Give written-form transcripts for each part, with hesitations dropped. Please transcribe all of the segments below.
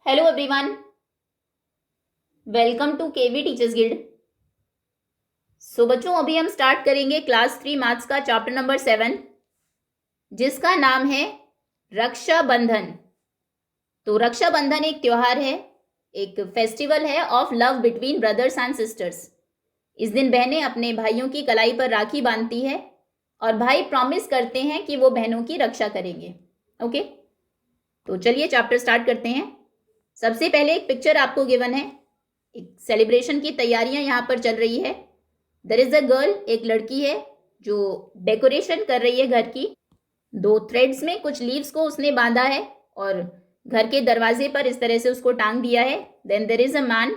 Hello everyone, welcome to KV teachers guild. So बच्चों, अभी हम स्टार्ट करेंगे क्लास 3 मैथ्स का चैप्टर नंबर 7, जिसका नाम है रक्षाबंधन। तो रक्षाबंधन एक त्योहार है, एक फेस्टिवल है of love between brothers and sisters. इस दिन बहनें अपने भाइयों की कलाई पर राखी बांधती है और भाई प्रॉमिस करते हैं कि वो बहनों की रक्षा करेंगे। ओके, तो चलिए चैप्टर स्टार्ट करते हैं। सबसे पहले एक पिक्चर आपको गिवन है, एक सेलिब्रेशन की तैयारियां यहाँ पर चल रही है। देयर इज अ गर्ल, एक लड़की है जो डेकोरेशन कर रही है घर की। 2 थ्रेड्स में कुछ लीव्स को उसने बांधा है और घर के दरवाजे पर इस तरह से उसको टांग दिया है। Then there is a man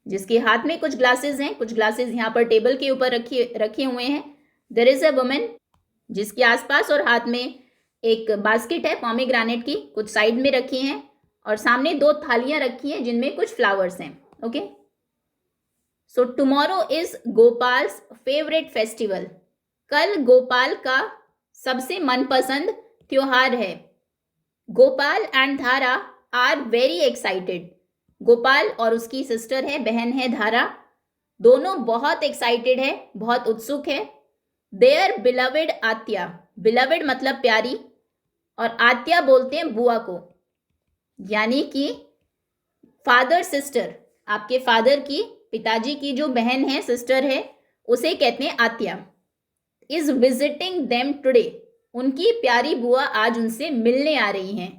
जिसके हाथ में कुछ ग्लासेस हैं, कुछ ग्लासेस यहाँ पर टेबल के ऊपर रखे हुए हैं। देयर इज अ वुमन जिसके आसपास और हाथ में एक बास्केट है पोमेग्रेनेट की, कुछ साइड में रखी हैं और सामने 2 थालियां रखी हैं जिनमें कुछ फ्लावर्स हैं। Okay, so tomorrow is गोपाल्स favourite festival. कल गोपाल का सबसे मनपसंद त्योहार है। गोपाल एंड धारा आर वेरी एक्साइटेड। गोपाल और उसकी सिस्टर है, बहन है धारा, दोनों बहुत एक्साइटेड है, बहुत उत्सुक है। देयर बिलवेड आत्या, बिलवेड मतलब प्यारी, और आत्या बोलते हैं बुआ को, यानी कि फादर सिस्टर, आपके फादर की, पिताजी की जो बहन है, सिस्टर है, उसे कहते हैं आत्या। इज विजिटिंग देम टुडे, उनकी प्यारी बुआ आज उनसे मिलने आ रही हैं।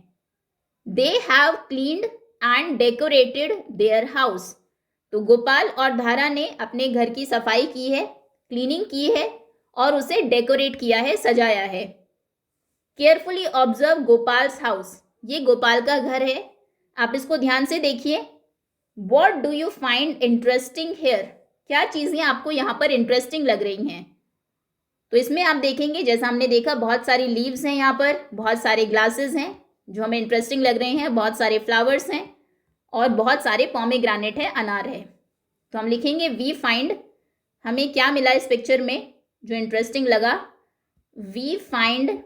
They have cleaned and decorated their house, तो गोपाल और धारा ने अपने घर की सफाई की है, क्लीनिंग की है और उसे डेकोरेट किया है, सजाया है। केयरफुली ऑब्जर्व गोपाल्स हाउस, ये गोपाल का घर है, आप इसको ध्यान से देखिए। What do you find interesting here, क्या चीजें आपको यहाँ पर इंटरेस्टिंग लग रही हैं। तो इसमें आप देखेंगे, जैसा हमने देखा, बहुत सारी लीव्स हैं, यहाँ पर बहुत सारे ग्लासेस हैं जो हमें इंटरेस्टिंग लग रहे हैं, बहुत सारे फ्लावर्स हैं और बहुत सारे पोमेग्रेनेट है, अनार है। तो हम लिखेंगे वी फाइंड, हमें क्या मिला इस पिक्चर में जो इंटरेस्टिंग लगा। वी फाइंड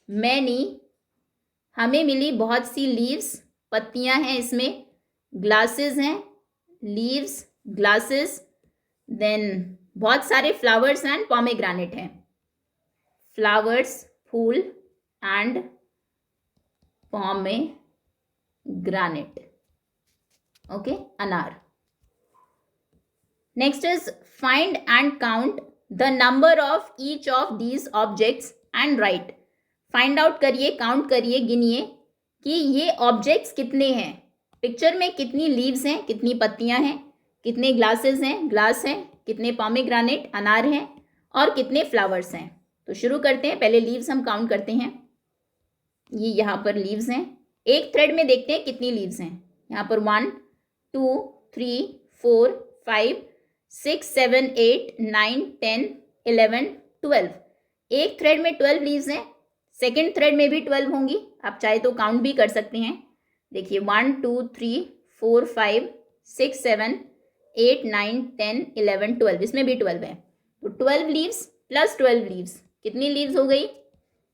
मैनी, हमें मिली बहुत सी लीव्स, पत्तियां हैं इसमें, ग्लासेस हैं, लीव्स, ग्लासेस, देन बहुत सारे फ्लावर्स एंड पोमेग्रेनेट हैं। फ्लावर्स, फूल एंड पोमेग्रेनेट, ओके, अनार। Next is find and count the number of each of these objects and write. Find out करिए, काउंट करिए, गिनिए कि ये ऑब्जेक्ट्स कितने हैं, पिक्चर में कितनी लीव्स हैं, कितनी पत्तियां हैं, कितने ग्लासेस हैं, ग्लास हैं, कितने पोमेग्रेनेट, अनार हैं और कितने फ्लावर्स हैं। तो शुरू करते हैं, पहले लीव्स हम काउंट करते हैं। ये यहाँ पर लीव्स हैं, एक थ्रेड में देखते हैं कितनी लीव्स हैं। यहाँ पर 1 2 3 4 5 6 7 8 9 10 11 12, एक थ्रेड में 12 लीव्स हैं, सेकेंड थ्रेड में भी 12 होंगी, आप चाहे तो काउंट भी कर सकते हैं। देखिए 1 2 3 4 5 6 7 8 9 10 11 12, इसमें भी 12 है। तो 12 लीव्स प्लस 12 लीव्स, कितनी लीव्स हो गई,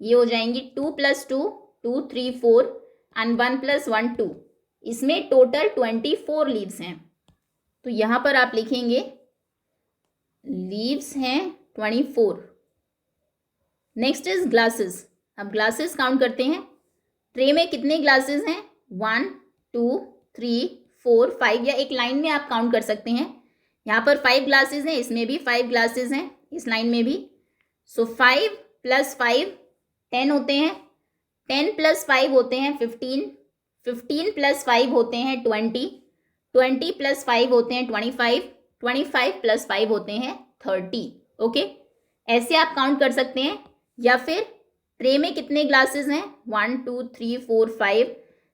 ये हो जाएंगी 2 + 2 2 3 4 एंड 1 + 1 2, इसमें टोटल 24 लीव्स हैं। तो यहाँ पर आप लिखेंगे लीव्स हैं 24। नेक्स्ट इज ग्लासेस, अब ग्लासेस काउंट करते हैं। ट्रे में कितने ग्लासेस हैं, 1 2 3 4 5, या एक लाइन में आप काउंट कर सकते हैं। यहाँ पर 5 ग्लासेस हैं, इसमें भी 5 ग्लासेस हैं, इस लाइन में भी। सो 5 + 5 10 होते हैं, 10 + 5 होते हैं 15, 15 + 5 होते हैं 20, 20 + 5 होते हैं 25, 25 + 5 होते हैं 30। ओके, ऐसे आप काउंट कर सकते हैं। या फिर ट्रे में कितने ग्लासेस हैं, 1 2 3 4 5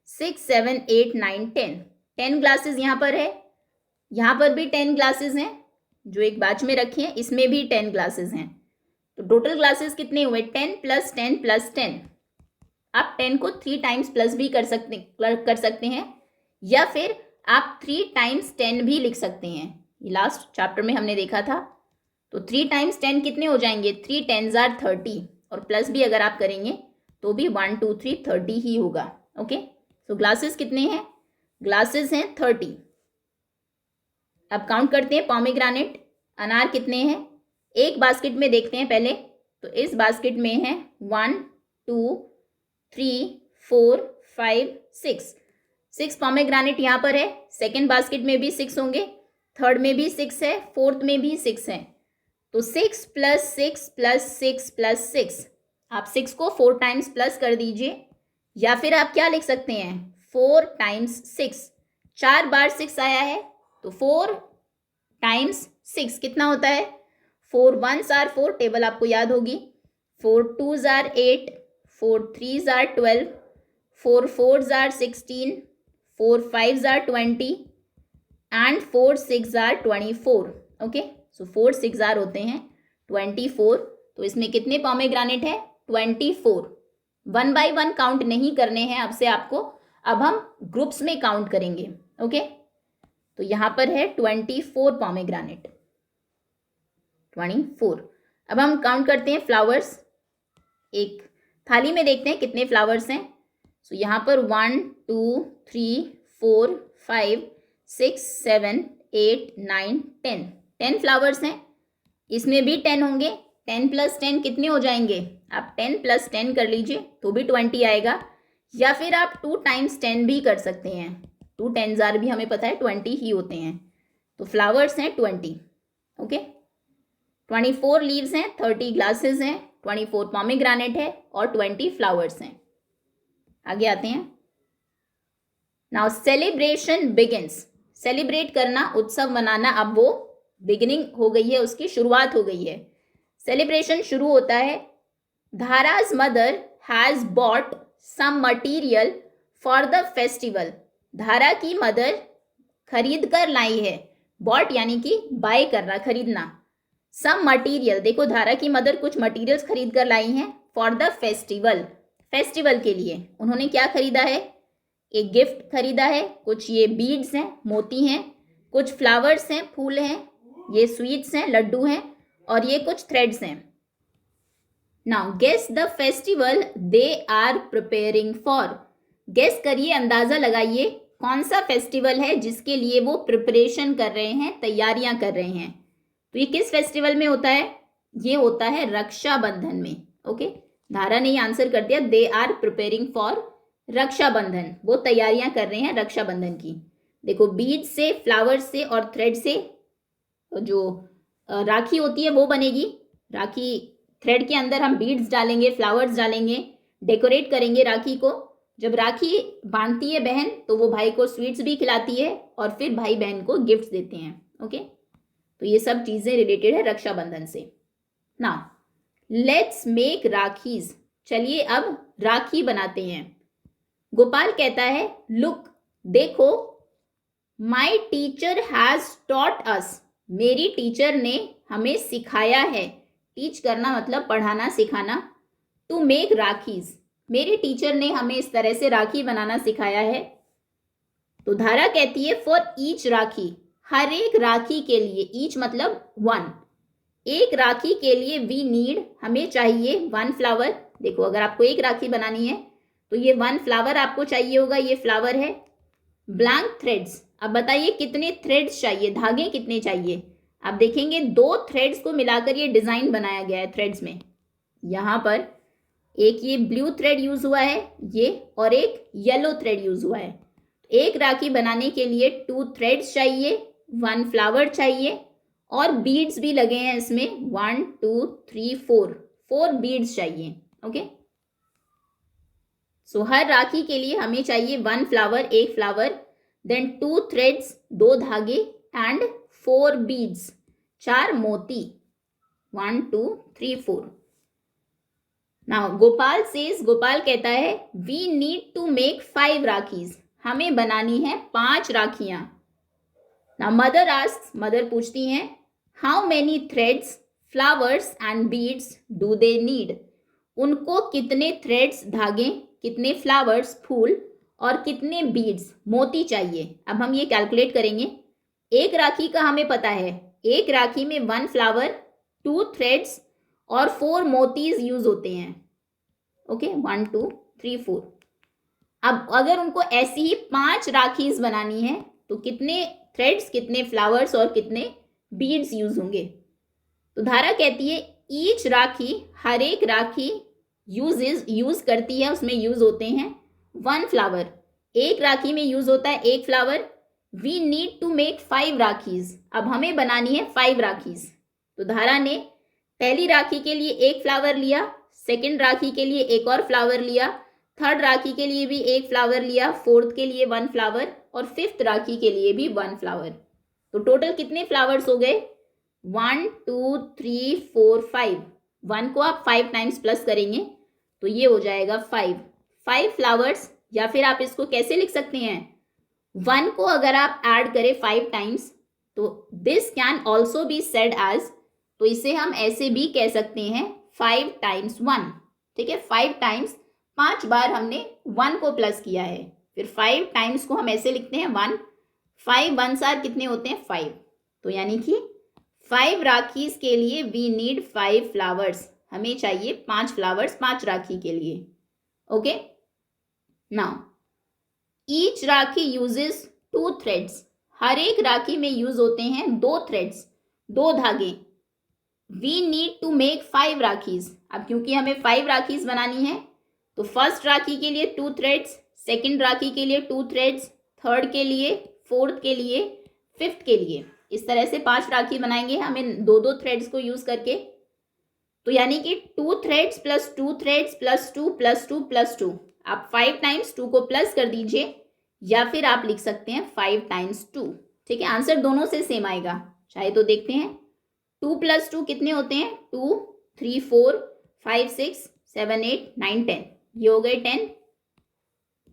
6 7 8 9 10, 10 ग्लासेस यहाँ पर है, यहाँ पर भी 10 ग्लासेस हैं जो एक बैच में रखे हैं, इसमें भी 10 ग्लासेस हैं। तो टोटल ग्लासेस कितने हुए, 10 + 10 + 10। आप 10 को 3 टाइम्स प्लस भी कर सकते हैं, या फिर आप 3 टाइम्स 10 भी लिख सकते हैं, ये लास्ट चैप्टर में हमने देखा था। तो 3 टाइम्स 10 कितने हो जाएंगे, 3 10s are 30, और प्लस भी अगर आप करेंगे तो भी 1 2 3 30 ही होगा। ओके, सो ग्लासेस कितने हैं, ग्लासेस हैं 30। अब काउंट करते हैं पोमेग्रेनेट, अनार कितने हैं। एक बास्केट में देखते हैं पहले, तो इस बास्केट में है 1 2 3 4 5 6 पोमेग्रेनेट यहाँ पर है। सेकेंड बास्केट में भी 6 होंगे, थर्ड में भी 6 है, फोर्थ में भी 6 है। तो 6 + 6 + 6 + 6, आप 6 को 4 टाइम्स प्लस कर दीजिए, या फिर आप क्या लिख सकते हैं 4 × 6। 4 बार 6 आया है, तो 4 × 6 कितना होता है। 4 1s are 4, टेबल आपको याद होगी। 4 2s are 8, 4 3s are 12, 4 4s are 16, 4 5s are 20 and 4 6 are 24। Okay, so 4 6 are होते हैं 24। तो इसमें कितने पोमेग्रेनेट है 24। 1 by 1 काउंट नहीं करने हैं अब से आपको, अब हम ग्रुप्स में काउंट करेंगे। ओके, तो यहाँ पर है 24 पोमेग्रेनेट, 24। अब हम काउंट करते हैं फ्लावर्स। एक थाली में देखते हैं कितने फ्लावर्स हैं। सो यहाँ पर 1 2 3 4 5 6 7 8 9 10 10 फ्लावर्स हैं। इसमें भी 10 होंगे। 10 + 10 कितने हो जाएंगे, आप 10 + 10 कर लीजिए तो भी 20 आएगा, या फिर आप 2 × 10 भी कर सकते हैं। 2 10s are भी हमें पता है 20 ही होते हैं। तो फ्लावर्स हैं 20। ओके, 24 लीव्स हैं, 30 ग्लासेस हैं, 24 पोमेग्रेनेट है और 20 फ्लावर्स हैं। आगे आते हैं। Now celebration begins. सेलिब्रेट करना, उत्सव मनाना, अब वो बिगिनिंग हो गई है, उसकी शुरुआत हो गई है। सेलिब्रेशन शुरू होता है। Dhara's mother has bought some material for the festival. Dhara की मदर खरीद कर लाई है। बॉट यानी कि बाय करना, खरीदना। सम मटीरियल, देखो धारा की मदर कुछ मटीरियल्स खरीद कर लाई हैं फॉर द फेस्टिवल, फेस्टिवल के लिए। उन्होंने क्या खरीदा है, एक गिफ्ट खरीदा है। कुछ ये बीड्स हैं, मोती हैं, कुछ फ्लावर्स हैं, फूल हैं, ये स्वीट्स हैं, लड्डू हैं, और ये कुछ थ्रेड्स हैं। Now guess the festival they are preparing for. Guess करिए, अंदाजा लगाइए कौन सा फेस्टिवल है जिसके लिए वो प्रिपरेशन कर रहे हैं, तैयारियां कर रहे हैं। तो ये किस फेस्टिवल में होता है, ये होता है रक्षाबंधन में। ओके, धारा ने आंसर कर दिया, they are preparing for Rakshabandhan, वो तैयारियां कर रहे हैं रक्षाबंधन की। देखो बीड से, फ्लावर से और थ्रेड से जो राखी होती है वो बनेगी। राखी थ्रेड के अंदर हम बीड्स डालेंगे, फ्लावर्स डालेंगे, डेकोरेट करेंगे राखी को। जब राखी बांधती है बहन तो वो भाई को स्वीट्स भी खिलाती है और फिर भाई बहन को गिफ्ट देते हैं। ओके, तो ये सब चीजें रिलेटेड है रक्षाबंधन से। Now let's make rakhis. चलिए अब राखी बनाते हैं। गोपाल कहता है, लुक, देखो, my teacher has taught us. मेरी टीचर ने हमें सिखाया है। टीच करना मतलब पढ़ाना, सिखाना। टू मेक राखीज, मेरी टीचर ने हमें इस तरह से राखी बनाना सिखाया है। तो धारा कहती है, फॉर ईच राखी, हर एक राखी के लिए, ईच मतलब 1, एक राखी के लिए वी नीड, हमें चाहिए 1 फ्लावर। देखो अगर आपको एक राखी बनानी है तो ये 1 फ्लावर आपको चाहिए होगा, ये फ्लावर है। ब्लैंक थ्रेड्स, अब बताइए कितने थ्रेड्स चाहिए, धागे कितने चाहिए। आप देखेंगे 2 थ्रेड्स को मिलाकर ये डिजाइन बनाया गया है थ्रेड्स में। यहाँ पर एक ये ब्लू थ्रेड यूज हुआ है ये, और एक येलो थ्रेड यूज हुआ है। एक राखी बनाने के लिए 2 थ्रेड्स चाहिए, 1 फ्लावर चाहिए, और बीड्स भी लगे हैं इसमें 1 2 3 4 बीड्स चाहिए। ओके, सो हर राखी के लिए हमें चाहिए 1 फ्लावर, एक फ्लावर, देन 2 थ्रेड्स, 2 धागे, एंड 4 बीड्स, 4 मोती, 1 2 3 4। नाउ गोपाल सेज, गोपाल कहता है, we need to make 5 rakhis, हमें बनानी है 5 राखियां। नाउ मदर आस्क्स, मदर पूछती हैं, how many threads, flowers and beads do they need. उनको कितने थ्रेड्स, धागे, कितने फ्लावर्स, फूल, और कितने बीड्स, मोती चाहिए। अब हम ये कैलकुलेट करेंगे। एक राखी का हमें पता है, एक राखी में 1 फ्लावर, 2 थ्रेड्स और 4 मोतीज यूज होते हैं। ओके, 1 2 3 4। अब अगर उनको ऐसी ही 5 राखीज बनानी है तो कितने थ्रेड्स, कितने फ्लावर्स और कितने बीड्स यूज होंगे? तो धारा कहती है ईच राखी, हर एक राखी यूज करती है, उसमें यूज होते हैं 1 फ्लावर। एक राखी में यूज होता है 1 flower. We need to make 5 rakhis. अब हमें बनानी है 5 राखीज। तो धारा ने पहली राखी के लिए 1 फ्लावर लिया, सेकंड राखी के लिए एक और फ्लावर लिया, थर्ड राखी के लिए भी 1 फ्लावर लिया, फोर्थ के लिए 1 फ्लावर और फिफ्थ राखी के लिए भी 1 फ्लावर। तो टोटल कितने फ्लावर्स हो गए? 1 2 3 4 5। 1 को आप 5 टाइम्स प्लस करेंगे तो ये हो जाएगा 5 फ्लावर्स। या फिर आप इसको कैसे लिख सकते हैं? 1 को अगर आप ऐड करें 5 टाइम्स तो this can also be said as, तो इसे हम ऐसे भी कह सकते हैं 5 टाइम्स 1। ठीक है, 5 टाइम्स 5 बार हमने 1 को प्लस किया है। फिर 5 टाइम्स को हम ऐसे लिखते हैं 1। 5 1 आर कितने होते हैं? 5। तो यानी कि 5 राखीज के लिए वी नीड 5 फ्लावर्स। हमें चाहिए 5 फ्लावर्स 5 राखी के लिए। Okay, now each rakhi uses 2 threads. हर एक राखी में यूज होते हैं 2 थ्रेड्स, 2 धागे। We need to make 5 rakhis. अब क्योंकि हमें 5 राखीज बनानी है तो फर्स्ट राखी के लिए 2 थ्रेड्स, सेकंड राखी के लिए 2 थ्रेड्स, थर्ड के लिए, फोर्थ के लिए, फिफ्थ के लिए, इस तरह से 5 राखी बनाएंगे हमें 2 थ्रेड्स को यूज करके। तो यानी कि 2 threads plus 2 threads plus 2 plus 2 plus 2। आप 5 टाइम्स 2 को प्लस कर दीजिए या फिर आप लिख सकते हैं 5 टाइम्स 2। ठीक है, आंसर दोनों से सेम आएगा। चाहे तो देखते हैं 2 प्लस 2 कितने होते हैं? 2 3 4 5 6 7 8 9 10। ये हो गए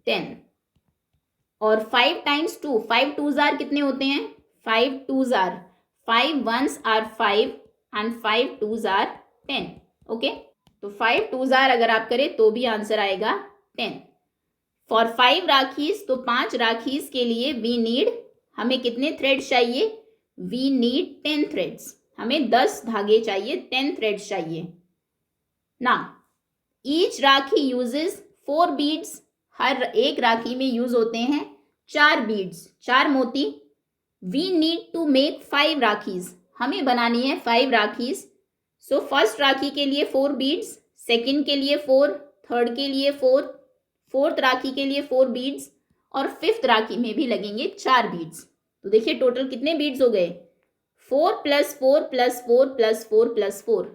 10। और 5 टाइम्स 2, 5 2s आर कितने होते हैं? 5 2s are 5 1s are 5 and 5 2s are 10। Okay, तो 5 2s आर अगर आप करें तो भी आंसर आएगा 10। फॉर 5 राखीज, तो 5 राखीज के लिए वी नीड, हमें कितने थ्रेड्स चाहिए? We need 10 threads. हमें 10 धागे चाहिए, 10 थ्रेड्स चाहिए ना। Each rakhi uses 4 beads. हर एक राखी में यूज होते हैं 4 बीड्स, 4 मोती। We need to make 5 rakhis. हमें बनानी है 5 राखीज। सो फर्स्ट राखी के लिए 4 बीड्स, सेकंड के लिए 4, थर्ड के लिए 4, फोर्थ राखी के लिए 4 बीड्स और फिफ्थ राखी में भी लगेंगे 4 बीड्स। तो देखिए टोटल कितने बीड्स हो गए? 4 प्लस 4 प्लस 4 प्लस 4 प्लस 4।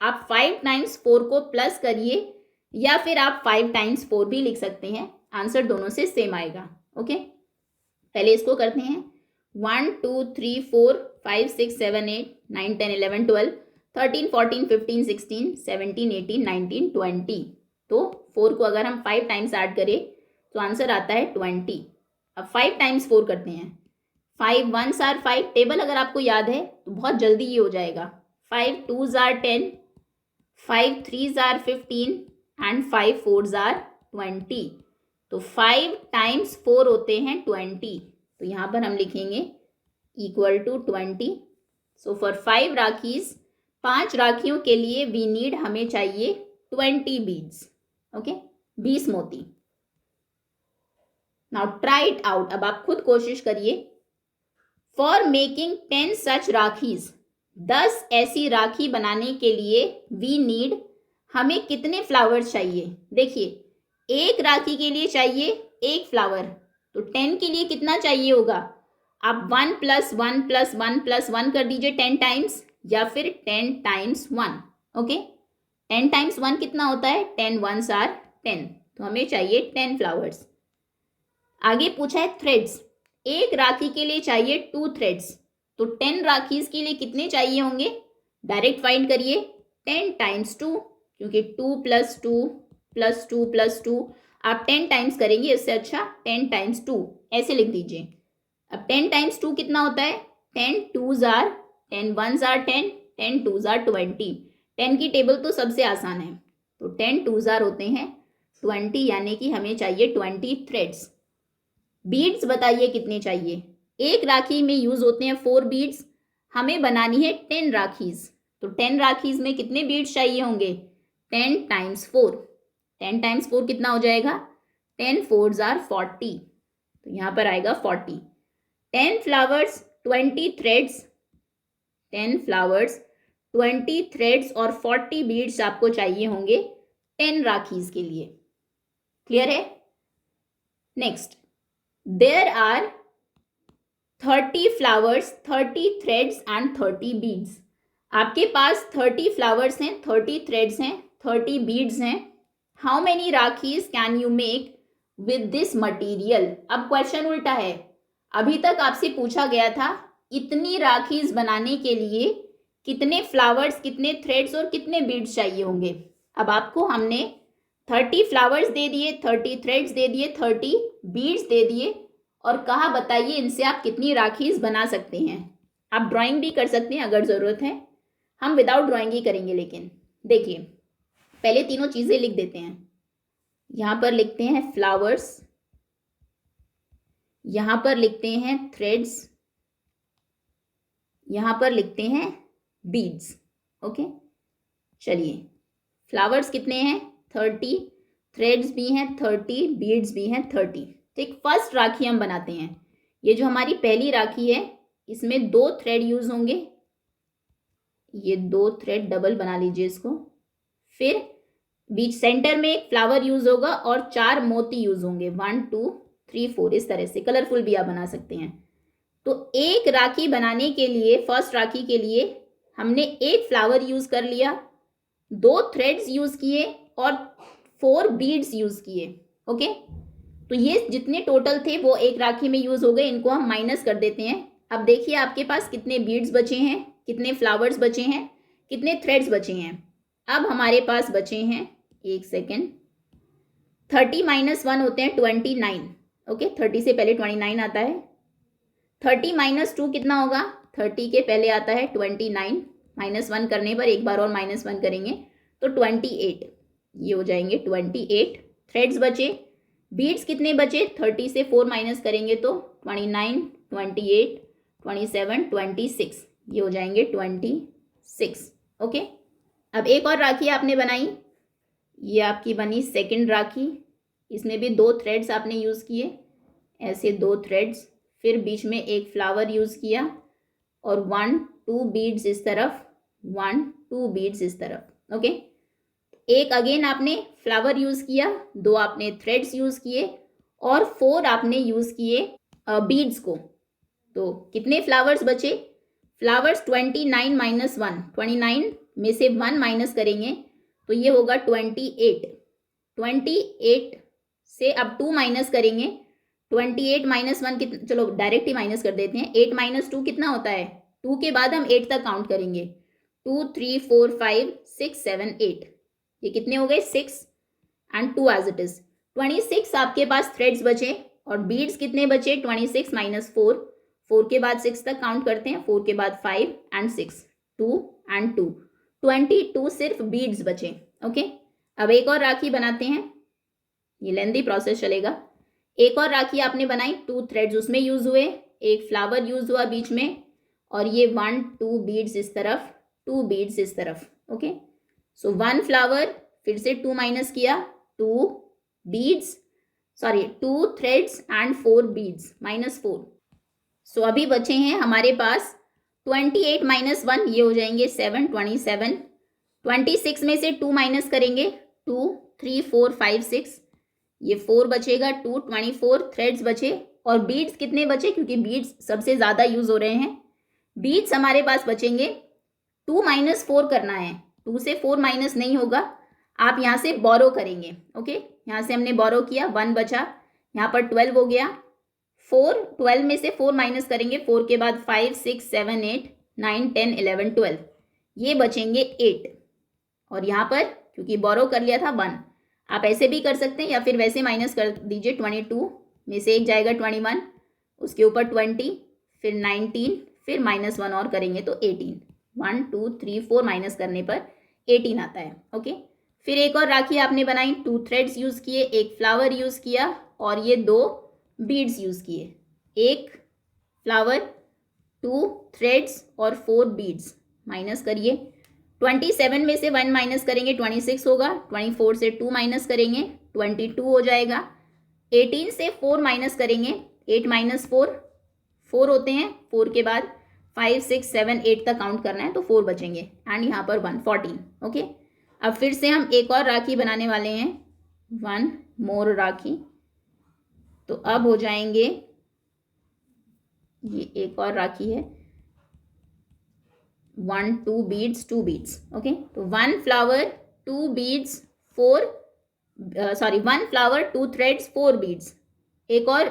आप 5 टाइम्स 4 को प्लस करिए या फिर आप 5 टाइम्स 4 भी लिख सकते हैं, आंसर दोनों से सेम आएगा। ओके, पहले इसको करते हैं 1 2 3 4 5 6 7 8 9 10 11 12 13 14 15 16 17 18 19 20। तो 4 को अगर हम 5 टाइम्स ऐड करें तो आंसर आता है 20। अब 5 टाइम्स 4 करते हैं। 5 1s आर 5। टेबल अगर आपको याद है तो बहुत जल्दी ये हो जाएगा। 5 2s are 10, 5 3s are 15 and 5 4s are 20। तो 5 टाइम्स 4 होते हैं 20। तो यहाँ पर हम लिखेंगे equal to 20। So for 5 rakhis, 5 राखियों के लिए वी नीड, हमें चाहिए 20 बीड्स। ओके, 20 मोती। Now try it out. अब आप खुद कोशिश करिए। फॉर मेकिंग 10 सच राखीज, 10 ऐसी राखी बनाने के लिए वी नीड, हमें कितने फ्लावर्स चाहिए? देखिए एक राखी के लिए चाहिए 1 फ्लावर, तो 10 के लिए कितना चाहिए होगा? आप 1 प्लस 1 प्लस 1 प्लस 1 कर दीजिए 10 टाइम्स या फिर 10 टाइम्स 1। ओके, 10 टाइम्स 1 कितना होता है? 10 1s आर 10। तो हमें चाहिए 10 फ्लावर्स। आगे पूछा है थ्रेड्स। एक राखी के लिए चाहिए 2 थ्रेड्स, तो 10 राखीज के लिए कितने चाहिए होंगे? डायरेक्ट फाइंड करिए 10 टाइम्स 2, क्योंकि 2 प्लस 2 प्लस 2 प्लस 2 आप 10 टाइम्स करेंगे, इससे अच्छा 10 टाइम्स 2 ऐसे लिख दीजिए। अब 10 टाइम्स 2 कितना होता है? 10 2s are 10 1s are 10 10 2s are 20। 10 की टेबल तो सबसे आसान है, तो 10 2s आर होते हैं 20, यानी कि हमें चाहिए 20 थ्रेड्स। बीड्स बताइए कितने चाहिए? एक राखी में यूज होते हैं 4 बीड्स, हमें बनानी है 10 राखीज, तो 10 राखीज में कितने बीड्स चाहिए होंगे? 10 टाइम्स 4। 10 टाइम्स 4 कितना हो जाएगा? 10 4s are 40, तो यहाँ पर आएगा 40. 10 flowers 20 threads, 10 flowers 20 threads और 40 beads आपको चाहिए होंगे 10 राखीज के लिए. क्लियर है? Next, there are 30 flowers 30 threads and 30 beads. आपके पास 30 flowers हैं, 30 threads हैं, 30 beads हैं. How many rakhis can you make with this material? अब क्वेश्चन उल्टा है. अभी तक आपसे पूछा गया था इतनी राखीज बनाने के लिए कितने फ्लावर्स, कितने थ्रेड्स और कितने बीड्स चाहिए होंगे. अब आपको हमने 30 फ्लावर्स दे दिए, 30 थ्रेड्स दे दिए, 30 बीड्स दे दिए और कहा बताइए इनसे आप कितनी राखीज बना सकते हैं. आप ड्राइंग भी कर सकते हैं अगर ज़रूरत है, हम विदाउट ड्राइंग ही करेंगे. लेकिन देखिए पहले तीनों चीज़ें लिख देते हैं. यहाँ पर लिखते हैं फ्लावर्स, यहाँ पर लिखते हैं थ्रेड्स, यहाँ पर लिखते हैं बीड्स. ओके, चलिए फ्लावर्स कितने हैं? 30, थ्रेड्स भी हैं 30, बीड्स भी हैं 30. ठीक, फर्स्ट राखी हम बनाते हैं. ये जो हमारी पहली राखी है इसमें 2 थ्रेड यूज होंगे. ये 2 थ्रेड डबल बना लीजिए इसको. फिर बीच सेंटर में एक फ्लावर यूज होगा और 4 मोती यूज होंगे. 1 2 3 4 इस तरह से कलरफुल भी आप बना सकते हैं. तो एक राखी बनाने के लिए, फर्स्ट राखी के लिए हमने एक फ्लावर यूज कर लिया, 2 थ्रेड्स यूज किए और 4 बीड्स यूज किए. ओके, तो ये जितने टोटल थे वो एक राखी में यूज हो गए. इनको हम माइनस कर देते हैं. अब देखिए आपके पास कितने बीड्स बचे हैं, कितने फ्लावर्स बचे हैं, कितने थ्रेड्स बचे हैं. अब हमारे पास बचे हैं, एक सेकेंड, 30 - 1 होते हैं 29. ओके, 30 से पहले 29 आता है. 30 - 2 कितना होगा? 30 के पहले आता है 29, -1 करने पर एक बार और -1 करेंगे तो 28. ये हो जाएंगे 28 थ्रेड्स बचे. बीड्स कितने बचे? 30 से 4 माइनस करेंगे तो 29, 28, 27, 26. ये हो जाएंगे 26. ओके, अब एक और राखी आपने बनाई. ये आपकी बनी सेकंड राखी. इसमें भी 2 थ्रेड्स आपने यूज़ किए, ऐसे 2 थ्रेड्स. फिर बीच में एक फ्लावर यूज़ किया और 1 2 बीड्स इस तरफ, 1 2 बीड्स इस तरफ. ओके, एक अगेन आपने फ्लावर यूज़ किया, 2 आपने थ्रेड्स यूज़ किए और 4 आपने यूज़ किए बीड्स को. तो कितने फ्लावर्स बचे? फ्लावर्स 29 - 1, 29 में से 1 माइनस करेंगे तो ये होगा 28. 28 से अब 2 माइनस करेंगे. 28 - 1 कितना, चलो डायरेक्ट ही माइनस कर देते हैं. 8 - 2 कितना होता है? 2 के बाद हम 8 तक काउंट करेंगे. 2 3 4 5 6 7 8. ये कितने हो गए? 6 एंड 2 एज इट इज. 26 आपके पास थ्रेड्स बचे और बीड्स कितने बचे? 26 - 4. 4 के बाद 6 तक काउंट करते हैं. 4 के बाद 5 एंड 6, 2 एंड 2. 22 सिर्फ बीड्स बचे. ओके, अब एक और राखी बनाते हैं. ये लेंथी प्रोसेस चलेगा. एक और राखी आपने बनाई, 2 थ्रेड्स उसमें यूज हुए, एक फ्लावर यूज हुआ बीच में और ये 1 2 बीड्स इस तरफ, 2 बीड्स इस तरफ. ओके, सो 1 फ्लावर, फिर से 2 माइनस किया, 2 beads, sorry 2 threads and 4 beads, -4. सो अभी बचे हैं हमारे पास 28 - 1, ये हो जाएंगे 7, 27. 26 में से 2 माइनस करेंगे, 2 3 4 5 6, ये 4 बचेगा. 2 24 थ्रेड्स बचे और बीड्स कितने बचे? क्योंकि बीड्स सबसे ज़्यादा यूज हो रहे हैं, बीड्स हमारे पास बचेंगे 2 - 4 करना है. 2 से 4 माइनस नहीं होगा, आप यहाँ से बोरो करेंगे. ओके, यहाँ से हमने बोरो किया, 1 बचा, यहाँ पर 12 हो गया. 12 में से 4 माइनस करेंगे, 4 के बाद 5 6 7 8 9 10 11 12, ये बचेंगे 8. और यहाँ पर क्योंकि बोरो कर लिया था 1, आप ऐसे भी कर सकते हैं या फिर वैसे माइनस कर दीजिए. 22 में से एक जाएगा 21, उसके ऊपर 20, फिर 19, फिर -1 और करेंगे तो 18. 1 2 3 4 माइनस करने पर 18 आता है. ओके, फिर एक और राखी आपने बनाई, 2 थ्रेड्स यूज़ किए, एक फ्लावर यूज़ किया और ये 2 बीड्स यूज़ किए. एक फ्लावर, 2 थ्रेड्स और 4 बीड्स. माइनस करिए. 27 में से 1 माइनस करेंगे, 26 होगा. 24 से 2 माइनस करेंगे, 22 हो जाएगा. 18 से 4 माइनस करेंगे, 8 माइनस 4 4 होते हैं, 4 के बाद 5 6 7 8 तक काउंट करना है तो 4 बचेंगे एंड यहाँ पर 1 14। ओके, अब फिर से हम एक और राखी बनाने वाले हैं, 1 मोर राखी। तो अब हो जाएंगे, ये एक और राखी है, 1 2 बीड्स 2 बीड्स। ओके, तो 1 flower 2 beads 4 1 flower 2 threads 4 beads. एक और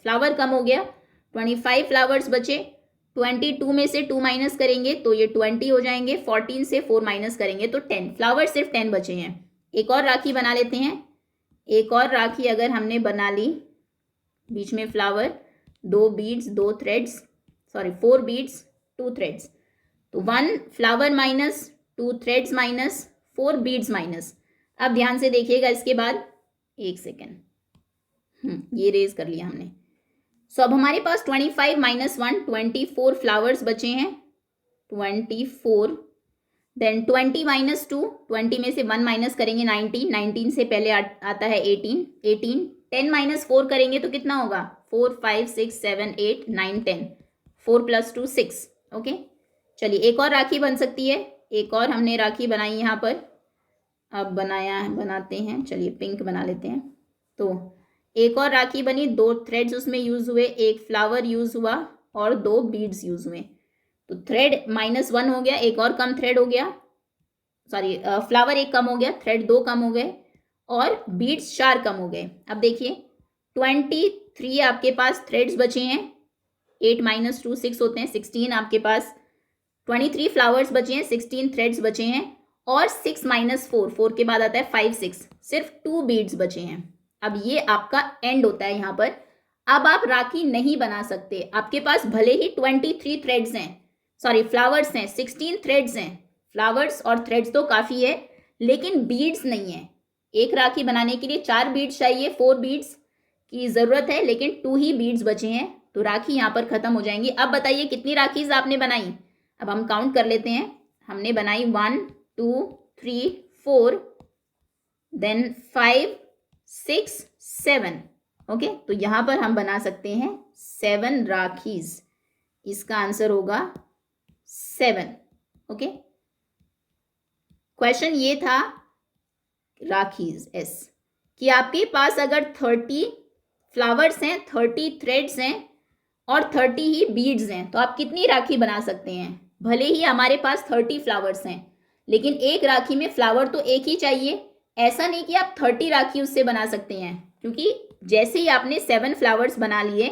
फ्लावर कम हो गया, 25 फ्लावर्स बचे, 22 में से 2 माइनस करेंगे तो ये 20 हो जाएंगे, 14 से 4 माइनस करेंगे तो 10 फ्लावर, सिर्फ 10 बचे हैं। एक और राखी बना लेते हैं। एक और राखी अगर हमने बना ली, बीच में flower, 2 beads 2 threads 4 beads 2 threads, तो 1 flower minus 2 threads minus 4 beads minus. अब ध्यान से देखिएगा इसके बाद, एक सेकेंड, ये रेज कर लिया हमने। सो अब हमारे पास 25 माइनस 1 24 फ्लावर्स बचे हैं, 24, देन 20 माइनस 2, 20 में से 1 माइनस करेंगे 19, 19 से पहले आता है 18, 18, 10 माइनस 4 करेंगे तो कितना होगा, 4 5 6 7 8 9 10, 4 प्लस 2 6। ओके, चलिए एक और राखी बन सकती है। एक और हमने राखी बनाई यहाँ पर, अब बनाते हैं, चलिए पिंक बना लेते हैं। तो एक और राखी बनी, 2 थ्रेड्स उसमें यूज हुए, 1 फ्लावर यूज हुआ और 2 बीड्स यूज हुए, तो थ्रेड -1 हो गया, एक और कम थ्रेड हो गया, फ्लावर 1 कम हो गया, थ्रेड 2 कम हो गए और बीड्स 4 कम हो गए। अब देखिए 23 आपके पास थ्रेड्स बचे हैं, 8 माइनस 2 6 होते हैं, 16 आपके पास, 23 फ्लावर्स बचे हैं, 16 थ्रेड्स बचे हैं और 6 माइनस 4, 4 के बाद आता है 5 6, सिर्फ 2 बीड्स बचे हैं। अब ये आपका एंड होता है यहाँ पर। अब आप राखी नहीं बना सकते, आपके पास भले ही 23 थ्रेड्स हैं, फ्लावर्स हैं, 16 थ्रेड्स हैं, फ्लावर्स और थ्रेड्स तो काफ़ी है लेकिन बीड्स नहीं है। एक राखी बनाने के लिए 4 बीड्स चाहिए, 4 बीड्स की ज़रूरत है लेकिन 2 ही बीड्स बचे हैं, तो राखी यहाँ पर ख़त्म हो जाएंगी। अब बताइए कितनी राखीज आपने बनाई, अब हम काउंट कर लेते हैं। हमने बनाई 1 2 3 4, देन 5 6 7। ओके, तो यहाँ पर हम बना सकते हैं 7 राखीज, इसका आंसर होगा 7। ओके, क्वेश्चन ये था राखीज एस, कि आपके पास अगर 30 फ्लावर्स हैं, 30 थ्रेड्स हैं और 30 ही बीड्स हैं तो आप कितनी राखी बना सकते हैं। भले ही हमारे पास 30 फ्लावर्स हैं लेकिन एक राखी में फ्लावर तो एक ही चाहिए, ऐसा नहीं कि आप 30 राखी उससे बना सकते हैं, क्योंकि जैसे ही आपने 7 फ्लावर्स बना लिए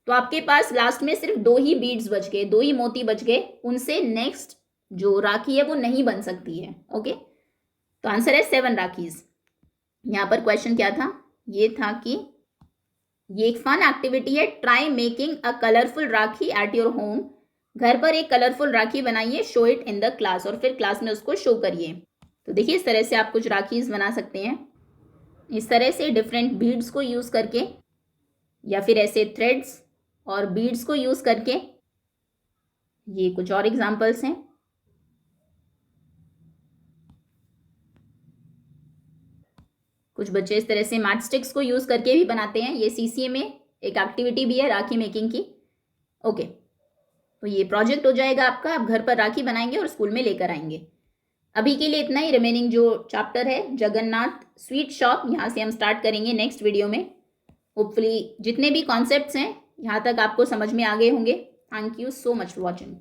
तो आपके पास लास्ट में सिर्फ 2 ही बीड्स बच गए, 2 ही मोती बच गए, उनसे नेक्स्ट जो राखी है वो नहीं बन सकती है। ओके, तो आंसर है 7 राखीज। यहाँ पर क्वेश्चन क्या था, ये था कि ये एक फन एक्टिविटी है, try making a colourful rakhi at your home. घर पर एक कलरफुल राखी बनाइए, show it in the class, और फिर क्लास में उसको शो करिए। तो देखिए इस तरह से आप कुछ राखीज बना सकते हैं, इस तरह से डिफरेंट बीड्स को यूज़ करके या फिर ऐसे थ्रेड्स और बीड्स को यूज़ करके। ये कुछ और एग्जांपल्स हैं। कुछ बच्चे इस तरह से मैच स्टिक्स को यूज़ करके भी बनाते हैं, ये सीसीए में एक एक्टिविटी भी है राखी मेकिंग की। ओके, तो ये प्रोजेक्ट हो जाएगा आपका, आप घर पर राखी बनाएंगे और स्कूल में लेकर आएंगे। अभी के लिए इतना ही। रिमेनिंग जो चैप्टर है जगन्नाथ स्वीट शॉप, यहाँ से हम स्टार्ट करेंगे नेक्स्ट वीडियो में। होपफुली जितने भी कॉन्सेप्ट्स हैं यहाँ तक आपको समझ में आ गए होंगे। Thank you so much for watching.